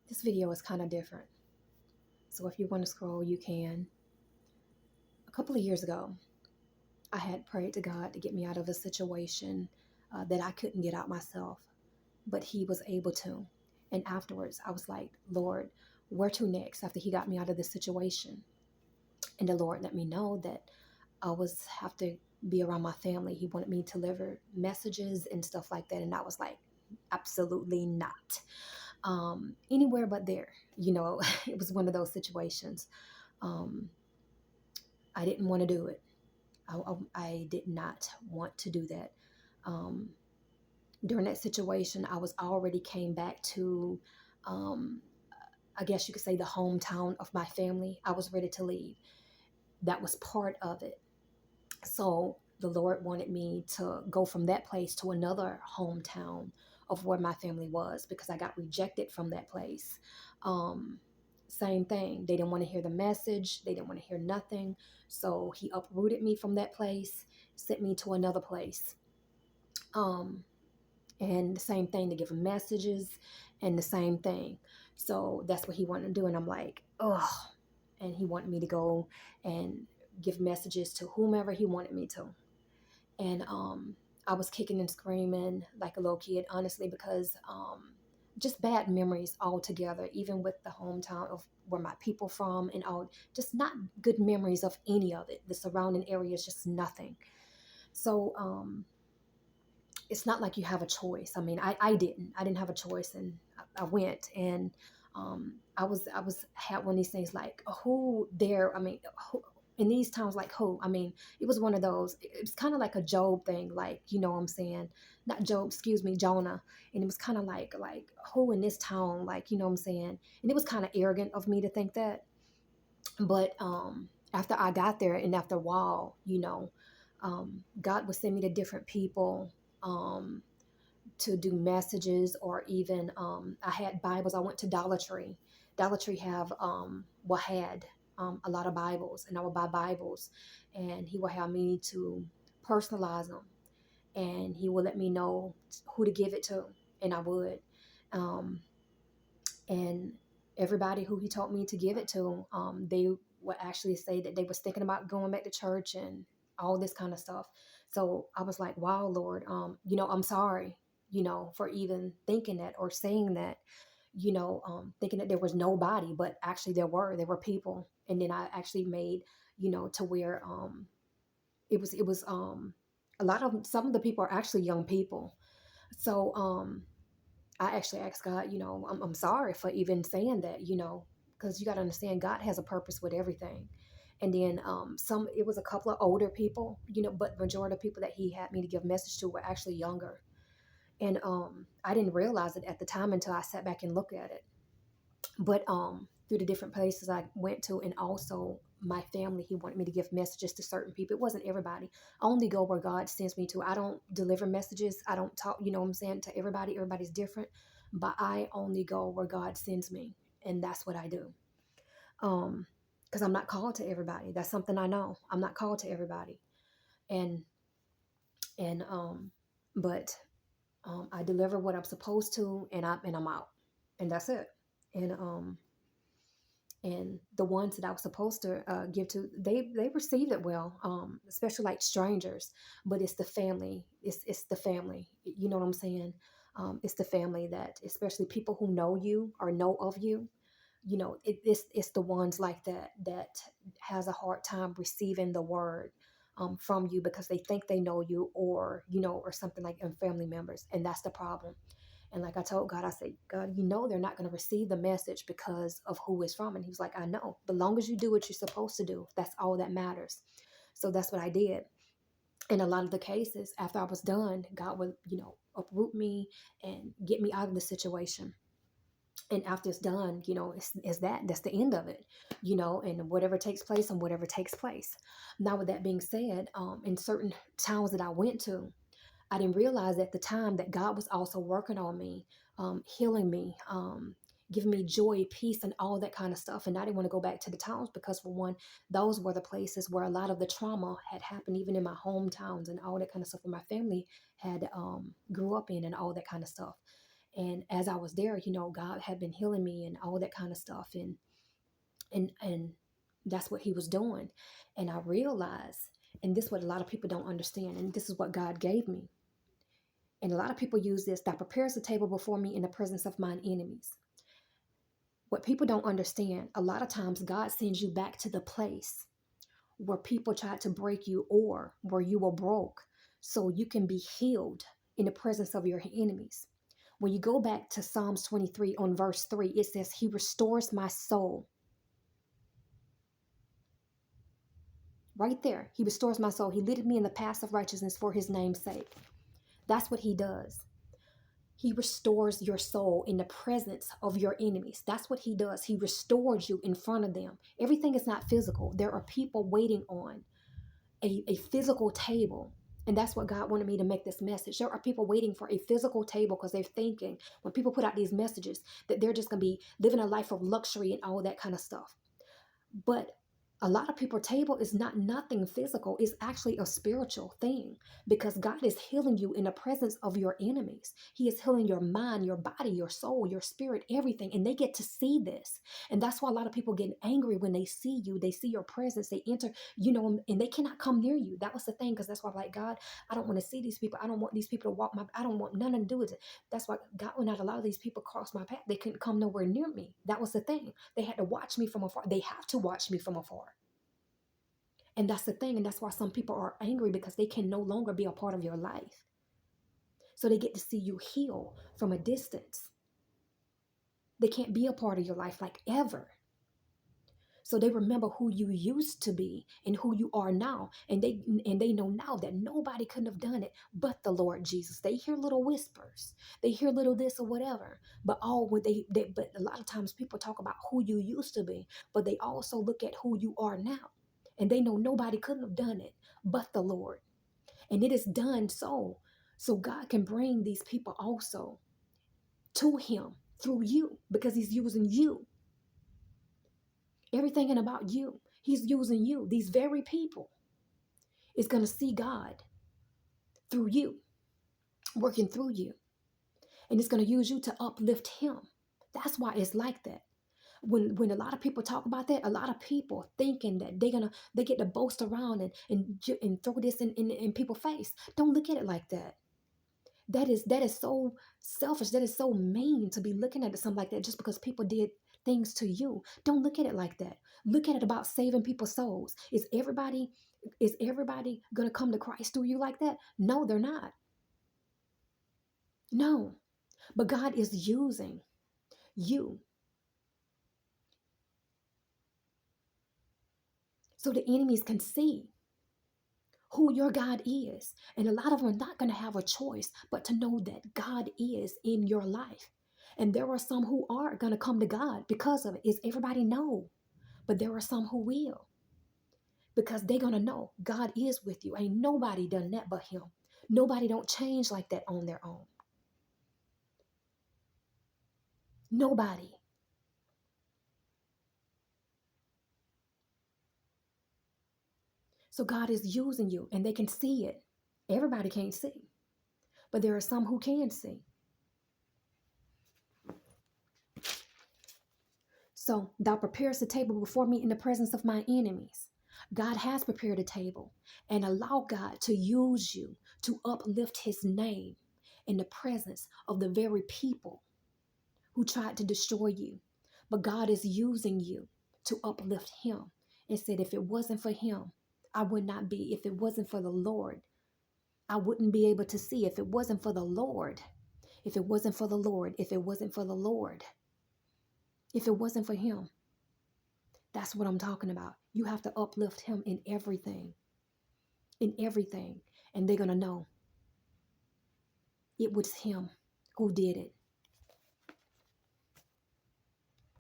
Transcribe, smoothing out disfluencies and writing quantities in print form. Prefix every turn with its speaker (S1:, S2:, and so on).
S1: This video is kind of different. So if you want to scroll, you can. A couple of years ago, I had prayed to God to get me out of a situation that I couldn't get out myself, but He was able to. And afterwards, I was like, Lord, where to next after He got me out of this situation? And the Lord let me know that I was have to be around my family. He wanted me to deliver messages and stuff like that. And I was like, absolutely not. Anywhere but there. It was one of those situations. Um, I didn't want to do it. I did not want to do that. Um, During that situation, I was already came back to, um, I guess you could say, the hometown of my family. I was ready to leave. That was part of it. So the Lord wanted me to go from that place to another hometown of where my family was because I got rejected from that place. Um, Same thing. They didn't want to hear the message. They didn't want to hear nothing. So He uprooted me from that place, sent me to another place. Um, and the same thing to give them messages and the same thing. So that's what He wanted to do. And I'm like, oh, and He wanted me to go and give messages to whomever He wanted me to. And I was kicking and screaming like a little kid, honestly, because just bad memories altogether, even with the hometown of where my people from and all, just not good memories of any of it. The surrounding area is just nothing. So it's not like you have a choice. I mean, I didn't have a choice, and I went, and I was had one of these things like who there. I mean, who, in these times, like who? I mean, it was one of those. It was kind of like a Job thing, like what I'm saying, not Job, excuse me, Jonah, and it was kind of like who in this town, like what I'm saying, and it was kind of arrogant of me to think that, but after I got there and after a while, God would send me to different people. Um, to do messages or even I had Bibles. I went to Dollar Tree. Dollar Tree have had a lot of Bibles, and I would buy Bibles, and he would have me to personalize them, and he would let me know who to give it to, and I would. Um, and everybody who he told me to give it to, they would actually say that they was thinking about going back to church and all this kind of stuff. So I was like, wow, Lord, I'm sorry, for even thinking that or saying that, thinking that there was nobody, but actually there were people. And then I actually made, to where it was a lot of some of the people are actually young people. So I actually asked God, I'm sorry for even saying that, because you got to understand God has a purpose with everything. And then it was a couple of older people, but majority of people that He had me to give message to were actually younger. And I didn't realize it at the time until I sat back and looked at it. But through the different places I went to, and also my family, He wanted me to give messages to certain people. It wasn't everybody. I only go where God sends me to. I don't deliver messages. I don't talk, what I'm saying, to everybody. Everybody's different. But I only go where God sends me. And that's what I do. Because I'm not called to everybody. That's something I know. I'm not called to everybody. And and but I deliver what I'm supposed to, and I'm out. And that's it. And the ones that I was supposed to give to, they received it well, especially like strangers. But it's the family. It's the family. You know what I'm saying? It's the family that, especially people who know you or know of you. It's the ones like that has a hard time receiving the word from you because they think they know you, or or something like, and family members, and that's the problem. And like I told God, I said, God, they're not going to receive the message because of who it's from. And He was like, I know. But long as you do what you're supposed to do, that's all that matters. So that's what I did. In a lot of the cases, after I was done, God would, uproot me and get me out of the situation. And after it's done, that's the end of it, and whatever takes place and whatever takes place. Now, with that being said, in certain towns that I went to, I didn't realize at the time that God was also working on me, healing me, giving me joy, peace, and all that kind of stuff. And I didn't want to go back to the towns because, for one, those were the places where a lot of the trauma had happened, even in my hometowns and all that kind of stuff where my family had grew up in and all that kind of stuff. And as I was there, God had been healing me and all that kind of stuff. And that's what he was doing. And I realized, and this is what a lot of people don't understand, and this is what God gave me. And a lot of people use this: that prepares the table before me in the presence of mine enemies. What people don't understand, a lot of times God sends you back to the place where people tried to break you or where you were broke, so you can be healed in the presence of your enemies. When you go back to Psalms 23 on verse 3, it says, he restores my soul. Right there, he restores my soul. He leadeth me in the paths of righteousness for his name's sake. That's what he does. He restores your soul in the presence of your enemies. That's what he does. He restores you in front of them. Everything is not physical. There are people waiting on a physical table. And that's what God wanted me to make this message. There are people waiting for a physical table because they're thinking, when people put out these messages, that they're just going to be living a life of luxury and all that kind of stuff. But a lot of people's table is not nothing physical. It's actually a spiritual thing, because God is healing you in the presence of your enemies. He is healing your mind, your body, your soul, your spirit, everything. And they get to see this. And that's why a lot of people get angry when they see you. They see your presence. They enter, and they cannot come near you. That was the thing, because that's why I'm like, God, I don't want to see these people. I don't want these people to walk I don't want nothing to do with it. That's why God would not allow these people cross my path. They couldn't come nowhere near me. That was the thing. They had to watch me from afar. They have to watch me from afar. And that's the thing. And that's why some people are angry, because they can no longer be a part of your life. So they get to see you heal from a distance. They can't be a part of your life like ever. So they remember who you used to be and who you are now. And they know now that nobody couldn't have done it but the Lord Jesus. They hear little whispers. They hear little this or whatever. But but a lot of times people talk about who you used to be, but they also look at who you are now. And they know nobody couldn't have done it but the Lord. And it is done so God can bring these people also to him through you, because he's using you. Everything and about you. He's using you. These very people is going to see God through you, working through you. And it's going to use you to uplift him. That's why it's like that. When a lot of people talk about that, a lot of people thinking that they get to boast around and throw this in people's face. Don't look at it like that. That is so selfish. That is so mean to be looking at something like that just because people did things to you. Don't look at it like that. Look at it about saving people's souls. Is everybody gonna come to Christ through you like that? No, they're not. No. But God is using you so the enemies can see who your God is. And a lot of them are not going to have a choice but to know that God is in your life. And there are some who are going to come to God because of it. Is everybody? No. But there are some who will, because they're going to know God is with you. Ain't nobody done that but him. Nobody don't change like that on their own. Nobody. So God is using you, and they can see it. Everybody can't see, but there are some who can see. So thou preparest the table before me in the presence of my enemies. God has prepared a table, and allow God to use you to uplift his name in the presence of the very people who tried to destroy you. But God is using you to uplift him, and said, if it wasn't for him, I would not be. If it wasn't for the Lord, I wouldn't be able to see. If it wasn't for the Lord, if it wasn't for the Lord, if it wasn't for the Lord, if it wasn't for him. That's what I'm talking about. You have to uplift him in everything. In everything. And they're going to know it was him who did it.